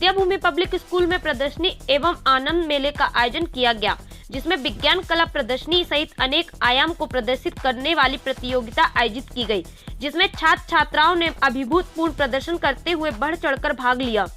विद्या भूमि public school में प्रदर्शनी एवं आनंद मेले का आयोजन किया गया, जिसमें विज्ञान कला प्रदर्शनी सहित अनेक आयाम को प्रदर्शित करने वाली प्रतियोगिता आयोजित की गई, जिसमें छात्र छात्राओं ने अभिभूतपूर्ण प्रदर्शन करते हुए बढ़ चढ़कर भाग लिया।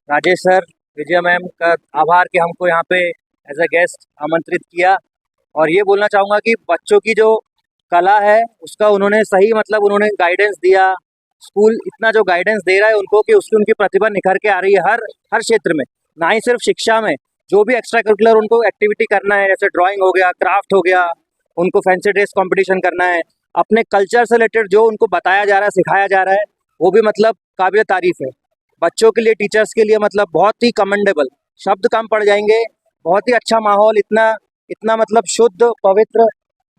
राजेश सर, विजया मैम का आभार कि हमको यहाँ पे एज अ गेस्ट आमंत्रित किया। और ये बोलना चाहूँगा कि बच्चों की जो कला है उसका उन्होंने सही उन्होंने गाइडेंस दिया। स्कूल इतना जो गाइडेंस दे रहा है उनको कि उसकी उनकी प्रतिभा निखर के आ रही है हर क्षेत्र में, ना ही सिर्फ शिक्षा में। जो भी एक्स्ट्रा करिकुलर उनको एक्टिविटी करना है, जैसे ड्राइंग हो गया, क्राफ्ट हो गया, उनको फैंसी ड्रेस कंपटीशन करना है, अपने कल्चर से रिलेटेड जो उनको बताया जा रहा है, सिखाया जा रहा है, वो भी काबिल तारीफ है। बच्चों के लिए, टीचर्स के लिए बहुत ही कमेंडेबल, शब्द कम पड़ जाएंगे। बहुत ही अच्छा माहौल, इतना शुद्ध पवित्र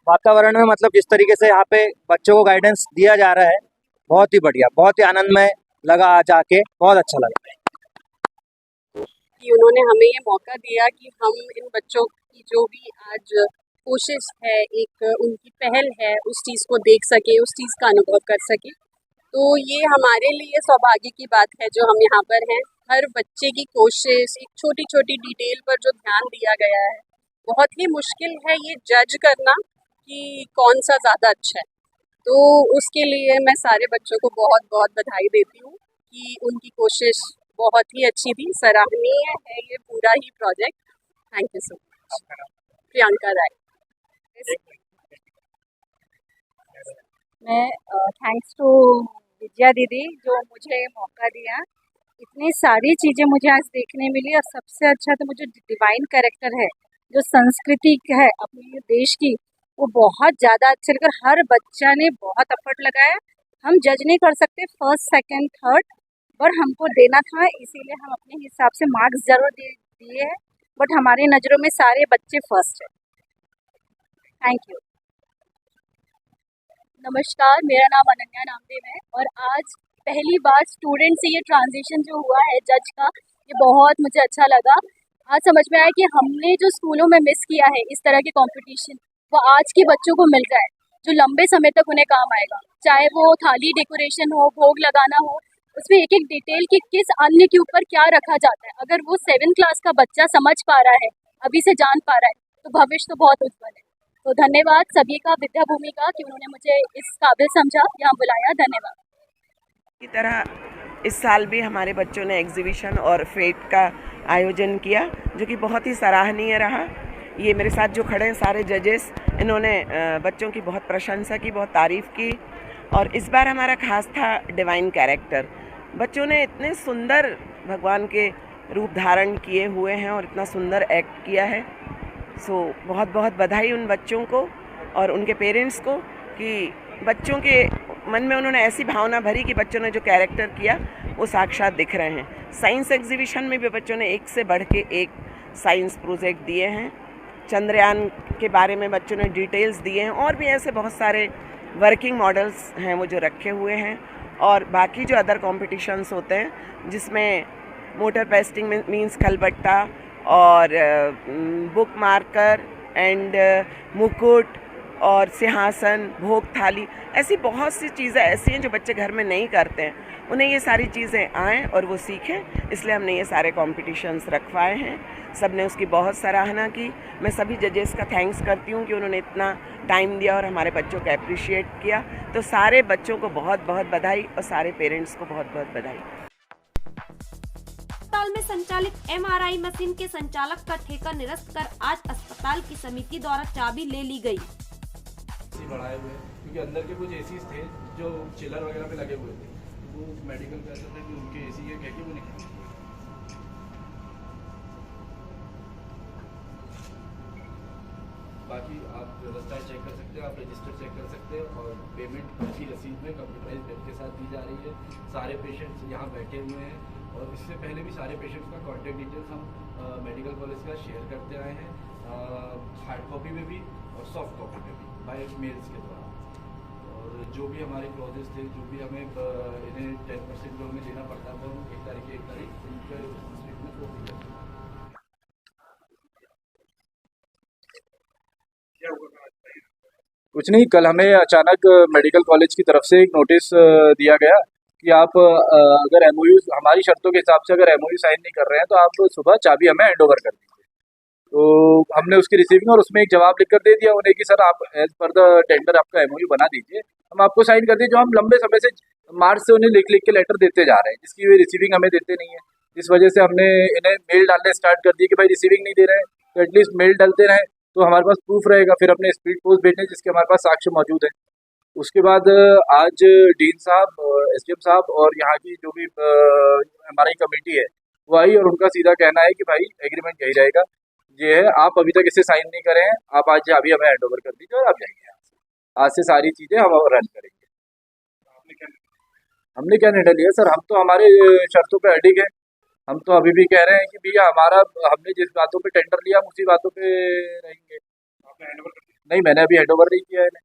वातावरण में जिस तरीके से यहाँ पे बच्चों को गाइडेंस दिया जा रहा है, बहुत ही बढ़िया, बहुत ही आनंदमय लगा। आज आके बहुत अच्छा लगा कि उन्होंने हमें ये मौका दिया कि हम इन बच्चों की जो भी आज कोशिश है, एक उनकी पहल है, उस चीज़ को देख सके, उस चीज़ का अनुभव कर सके। तो ये हमारे लिए सौभाग्य की बात है जो हम यहाँ पर हैं। हर बच्चे की कोशिश, एक छोटी छोटी डिटेल पर जो ध्यान दिया गया है, बहुत ही मुश्किल है ये जज करना कि कौन सा ज़्यादा अच्छा है। तो उसके लिए मैं सारे बच्चों को बहुत बहुत बधाई देती हूँ कि उनकी कोशिश बहुत ही अच्छी थी, सराहनीय है ये पूरा ही project. Thank you so much. Priyanka Rai. मैं थैंक्स टू विजया दीदी जो मुझे मौका दिया। इतनी सारी चीज़ें मुझे आज देखने मिली और सबसे अच्छा तो मुझे डिवाइन कैरेक्टर है जो संस्कृति है अपने देश की, वो बहुत ज़्यादा अच्छे लगा। हर बच्चा ने बहुत एफर्ट लगाया हम जज नहीं कर सकते फर्स्ट सेकंड थर्ड, पर हमको देना था, इसीलिए हम अपने हिसाब से मार्क्स जरूर दिए हैं, बट हमारी नज़रों में सारे बच्चे फर्स्ट है। Thank you. नमस्कार, मेरा नाम अनन्या नामदेव है और आज पहली बार स्टूडेंट से ये ट्रांजिशन जो हुआ है जज का, ये बहुत मुझे अच्छा लगा। आज समझ में आया कि हमने जो स्कूलों में मिस किया है इस तरह के कंपटीशन, वो आज के बच्चों को मिल रहा है, जो लंबे समय तक उन्हें काम आएगा। चाहे वो थाली डेकोरेशन हो, भोग लगाना हो, उसमें एक एक डिटेल कि किस अन्न के ऊपर क्या रखा जाता है, अगर वो 7th क्लास का बच्चा समझ पा रहा है, अभी से जान पा रहा है, तो भविष्य तो बहुत उज्जवल है। तो धन्यवाद सभी का, विद्या भूमि का, कि उन्होंने मुझे इस काबिल समझा, यहाँ बुलाया। धन्यवाद। की तरह इस साल भी हमारे बच्चों ने एग्जीबिशन और फेट का आयोजन किया, जो कि बहुत ही सराहनीय रहा। ये मेरे साथ जो खड़े हैं सारे जजेस, इन्होंने बच्चों की बहुत प्रशंसा की, बहुत तारीफ़ की। और इस बार हमारा खास था डिवाइन कैरेक्टर। बच्चों ने इतने सुंदर भगवान के रूप धारण किए हुए हैं और इतना सुंदर एक्ट किया है। सो बहुत बहुत बधाई उन बच्चों को और उनके पेरेंट्स को कि बच्चों के मन में उन्होंने ऐसी भावना भरी कि बच्चों ने जो कैरेक्टर किया वो साक्षात दिख रहे हैं। साइंस एग्जीबिशन में भी बच्चों ने एक से बढ़ के एक साइंस प्रोजेक्ट दिए हैं। चंद्रयान के बारे में बच्चों ने डिटेल्स दिए हैं और भी ऐसे बहुत सारे वर्किंग मॉडल्स हैं वो जो रखे हुए हैं। और बाकी जो अदर कॉम्पिटिशन्स होते हैं जिसमें मोटर पेस्टिंग मीन्स खलबट्टा और बुक मार्कर एंड मुकुट और सिंहासन, भोग थाली, ऐसी बहुत सी चीज़ें ऐसी हैं जो बच्चे घर में नहीं करते हैं, उन्हें ये सारी चीज़ें आएँ और वो सीखें। इसलिए हमने ये सारे कॉम्पिटिशन्स रखवाए हैं। सब ने उसकी बहुत सराहना की। मैं सभी जजेस का थैंक्स करती हूँ कि उन्होंने इतना टाइम दिया और हमारे बच्चों को अप्रिशिएट किया। तो सारे बच्चों को बहुत बहुत बधाई और सारे पेरेंट्स को बहुत बहुत बधाई। अस्पताल में संचालित MRI मशीन के संचालक का ठेका निरस्त कर आज अस्पताल की समिति द्वारा चाबी ले ली गई। बढ़ाए हुए क्योंकि अंदर के कुछ एसीज थे जो चिलर वगैरह पे लगे हुए थे, वो मेडिकल कहते थे कि उनके एसी है, कह के वो निकले। बाकी आप व्यवस्थाएं चेक कर सकते हैं, आप रजिस्टर चेक कर सकते हैं और पेमेंट अच्छी रसीद में कंप्यूटराइज बेड के साथ दी जा रही है। सारे पेशेंट्स यहाँ बैठे हुए हैं और इससे पहले भी सारे पेशेंट्स का कॉन्टैक्ट डिटेल्स हम मेडिकल कॉलेज का शेयर करते आए हैं, हार्ड कॉपी में भी और सॉफ्ट कॉपी में भी बाय मेल्स के द्वारा। और जो भी हमारे क्लॉजेस थे, जो भी हमें इन्हें 10% जो हमें देना पड़ता है, वो हम 1 तारीख उनके स्टेटमेंट को भी करते हैं। कुछ नहीं, कल हमें अचानक मेडिकल कॉलेज की तरफ से एक नोटिस दिया गया कि आप अगर MOU हमारी शर्तों के हिसाब से अगर MOU साइन नहीं कर रहे हैं तो आप सुबह चाबी हमें हैंड ओवर कर दीजिए। तो हमने उसकी रिसीविंग और उसमें एक जवाब लिखकर दे दिया उन्हें कि सर आप एज पर द टेंडर आपका MOU बना दीजिए, हम आपको साइन कर दिए। जो हम लंबे समय से मार्च से उन्हें लिख के लेटर देते जा रहे हैं, जिसकी वे रिसीविंग हमें देते नहीं है। इस वजह से हमने इन्हें मेल डालने स्टार्ट कर दिए कि भाई रिसीविंग नहीं दे रहे हैं तो एटलीस्ट मेल डालते रहें तो हमारे पास प्रूफ रहेगा, फिर अपने स्पीड पोस्ट भेजने जिसके हमारे पास साक्ष्य मौजूद है। उसके बाद आज डीन साहब, SDM साहब और यहाँ की जो भी MRI कमेटी है वो आई और उनका सीधा कहना है कि भाई एग्रीमेंट यही रहेगा, ये है, आप अभी तक इसे साइन नहीं करें हैं, आप आज अभी हमें हैंड ओवर कर दीजिए और आप जाइए यहाँ से। आज से सारी चीज़ें हम रन करेंगे। हमने क्या निर्णय लिया सर, हम तो हमारे शर्तों पे अडिग हैं। हम तो अभी भी कह रहे हैं कि भैया हमारा, हमने जिस बातों पे टेंडर लिया हम उसी बातों पे रहेंगे। आपने हैंड ओवर कर दिया? नहीं, मैंने अभी हैंड ओवर नहीं किया है इन्हें।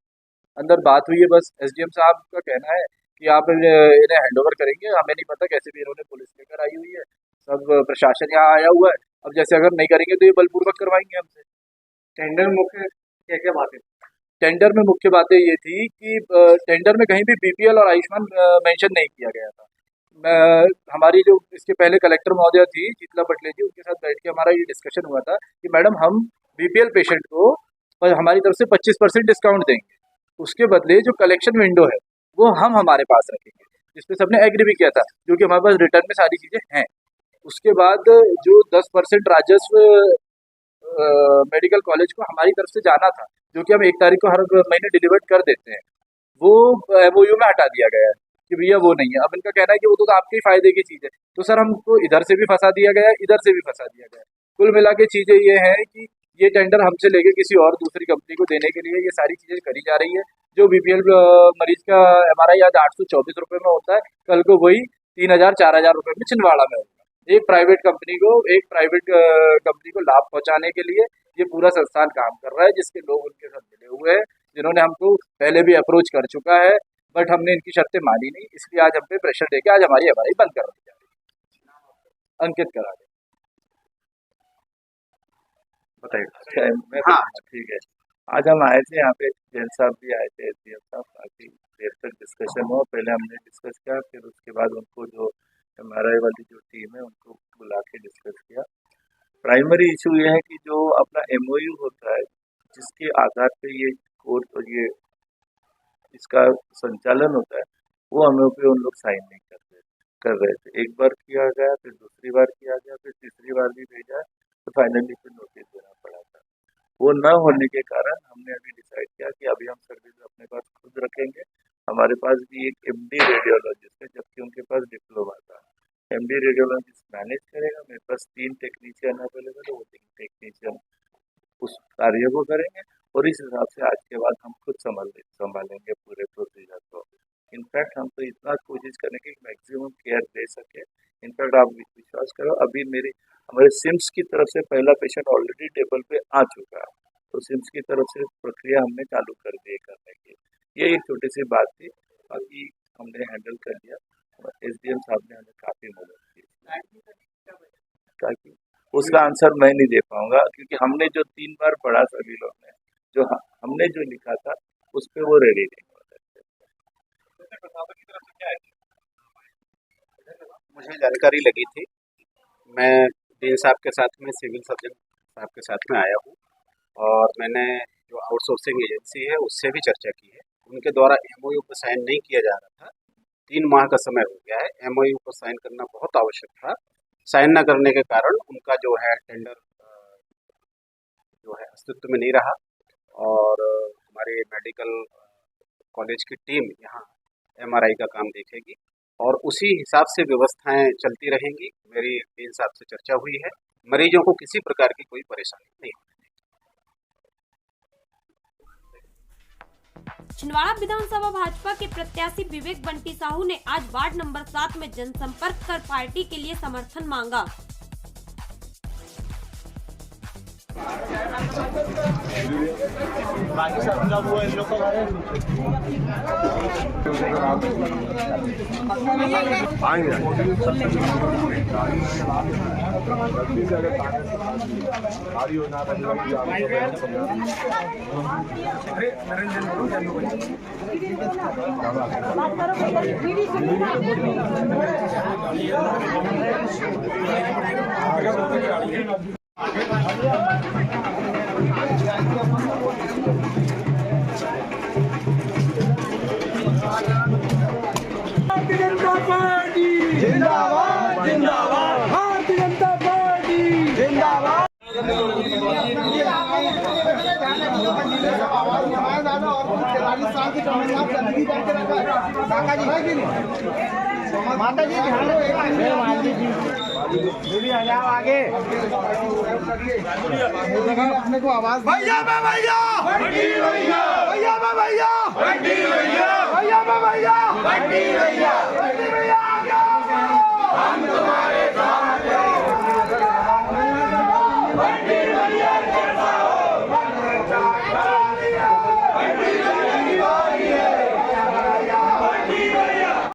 अंदर बात हुई है, बस SDM साहब का कहना है कि आप इन्हें हैंड ओवर करेंगे। हमें नहीं पता कैसे भी इन्होंने पुलिस लेकर आई हुई है, सब प्रशासन यहाँ आया हुआ है। अब जैसे अगर नहीं करेंगे तो ये बलपूर्वक करवाएंगे हमसे। टेंडर में मुख्य क्या क्या बातें? टेंडर में मुख्य बातें ये थी कि टेंडर में कहीं भी BPL और आयुष्मान मेंशन नहीं किया गया था। हमारी जो इसके पहले कलेक्टर महोदया थी शीतला पटले जी, उनके साथ बैठ के हमारा ये डिस्कशन हुआ था कि मैडम हम BPL पेशेंट को हमारी तरफ से 25% डिस्काउंट देंगे, उसके बदले जो कलेक्शन विंडो है वो हम हमारे पास रखेंगे, जिस पे सबने एग्री भी किया था, क्योंकि हमारे पास रिटर्न में सारी चीज़ें हैं। उसके बाद जो 10% राजस्व मेडिकल कॉलेज को हमारी तरफ से जाना था, जो कि हम 1 तारीख को हर महीने डिलीवर्ड कर देते हैं, वो MOU में हटा दिया गया है कि भैया वो नहीं है। अब इनका कहना है कि वो तो आपके ही फायदे की चीज़ है। तो सर हमको इधर से भी फंसा दिया गया है, इधर से भी फंसा दिया गया है। कुल मिला के चीज़ें ये हैं कि ये टेंडर हमसे लेके किसी और दूसरी कंपनी को देने के लिए ये सारी चीज़ें करी जा रही है। जो BPL मरीज का MRI आज 824 रुपये में होता है, कल को वही 3000-4000 रुपये में छिंदवाड़ा में होगा। एक प्राइवेट कंपनी को लाभ पहुंचाने के लिए ये पूरा संस्थान काम कर रहा है, जिसके लोग उनके साथ मिले हुए हैं, जिन्होंने हमको पहले भी अप्रोच कर चुका है, बट हमने इनकी शर्तें मानी नहीं, इसलिए आज हम पे प्रेशर देके आज हमारी MRI बंद कर दी जा रही है। अंकित करा दे, बताइए। हाँ ठीक है। आज हम आए थे यहाँ पे, जैन साहब भी आए थे, SDM साहब, काफ़ी देर तक डिस्कशन हुआ। पहले हमने डिस्कस किया, फिर उसके बाद उनको जो MRI वाली जो टीम है उनको बुला के डिस्कस किया। प्राइमरी इशू ये है कि जो अपना MOU होता है, जिसके आधार पे ये कोर्स और ये इसका संचालन होता है, वो हमें पे उन लोग साइन नहीं कर रहे थे। एक बार किया गया, फिर दूसरी बार किया गया, फिर तीसरी बार भी भेजा, तो फाइनली फिर नोटिस देना पड़ा था। वो न होने के कारण हमने अभी डिसाइड किया कि अभी हम सर्विस अपने पास खुद रखेंगे। हमारे पास भी एक MD रेडियोलॉजिस्ट है, जबकि उनके पास डिप्लोमा था। MD रेडियोलॉजिस्ट मैनेज करेगा, मेरे पास 3 टेक्नीशियन अवेलेबल है, वो 3 टेक्नीशियन उस कार्य को करेंगे, और इस हिसाब से आज के बाद हम खुद संभालेंगे पूरे प्रोसीजर को। इनफैक्ट हम तो इतना कोशिश करेंगे कि मैक्सिमम केयर दे सके। इनफैक्ट आप विश्वास करो, अभी हमारे सिम्स की तरफ से पहला पेशेंट ऑलरेडी टेबल पे आ चुका है, तो सिम्स की तरफ से प्रक्रिया हमने चालू कर दी है करने की। ये एक छोटी सी बात थी, बाकी हमने हैंडल कर लिया। SDM साहब ने हमें काफ़ी मदद की, ताकि उसका आंसर मैं नहीं दे पाऊंगा, क्योंकि हमने जो 3 बार पढ़ा, सभी लोग ने जो हमने जो लिखा था उस पर वो रेडी नहीं हो सकते। मुझे जानकारी लगी थी, मैं डीन साहब के साथ में सिविल सर्जन साहब के साथ में आया हूँ, और मैंने जो आउटसोर्सिंग एजेंसी है उससे भी चर्चा की है। उनके द्वारा MOU पर साइन नहीं किया जा रहा था, 3 माह का समय हो गया है। MOU पर साइन करना बहुत आवश्यक था। साइन न करने के कारण उनका जो है टेंडर जो है अस्तित्व में नहीं रहा, और हमारे मेडिकल कॉलेज की टीम यहाँ MRI का काम देखेगी, और उसी हिसाब से व्यवस्थाएं चलती रहेंगी। मेरी डीन साहब से चर्चा हुई है, मरीजों को किसी प्रकार की कोई परेशानी नहीं होगी। छिंदवाड़ा विधानसभा भाजपा के प्रत्याशी विवेक बंटी साहू ने आज वार्ड नंबर 7 में जनसंपर्क कर पार्टी के लिए समर्थन मांगा। जिंदाबाद जिंदाबाद भारतीय जनता पार्टी जिंदाबाद। माता जी ध्यान आ जाओ आगे, अपने को आवाज भैया भैया भैया भैया भैया भैया भैया भैया हम तुम्हारे साथ